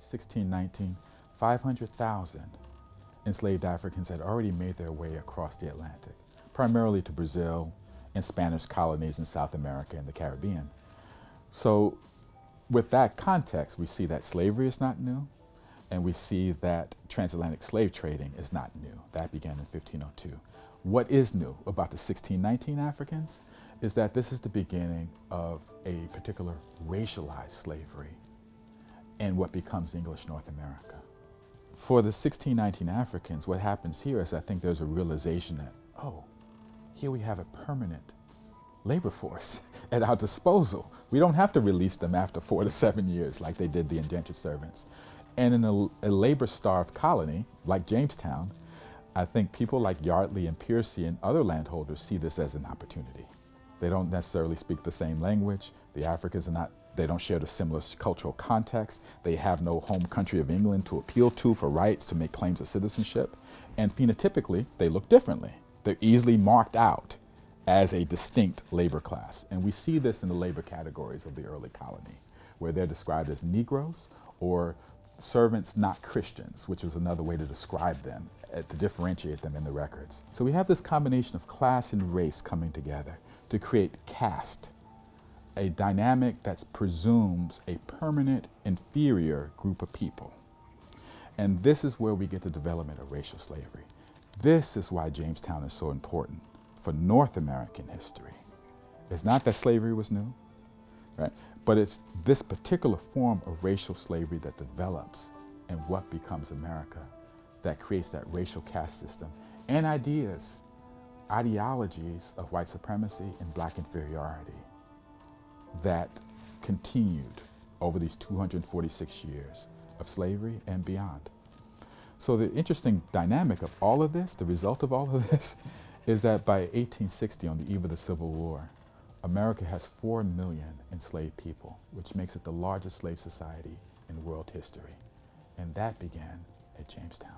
1619, 500,000 enslaved Africans had already made their way across the Atlantic, primarily to Brazil and Spanish colonies in South America and the Caribbean. So with that context, we see that slavery is not new, and we see that transatlantic slave trading is not new. That began in 1502. What is new about the 1619 Africans is that this is the beginning of a particular racialized slavery in what becomes English North America. For the 1619 Africans, what happens here is I think there's a realization that, oh, here we have a permanent labor force at our disposal. We don't have to release them after 4 to 7 years like they did the indentured servants. And in a labor-starved colony like Jamestown, I think people like Yardley and Piercy and other landholders see this as an opportunity. They don't necessarily speak the same language. The Africans are not, they don't share the similar cultural context. They have no home country of England to appeal to for rights, to make claims of citizenship. And phenotypically, they look differently. They're easily marked out as a distinct labor class. And we see this in the labor categories of the early colony, where they're described as Negroes or servants not Christians, which was another way to describe them, to differentiate them in the records. So we have this combination of class and race coming together to create caste, a dynamic that presumes a permanent inferior group of people. And this is where we get the development of racial slavery. This is why Jamestown is so important for North American history. It's not that slavery was new, right? But it's this particular form of racial slavery that develops in what becomes America that creates that racial caste system and ideas, ideologies of white supremacy and black inferiority that continued over these 246 years of slavery and beyond. So the interesting dynamic of all of this, the result of all of this, is that by 1860, on the eve of the Civil War, America has 4 million enslaved people, which makes it the largest slave society in world history. And that began at Jamestown.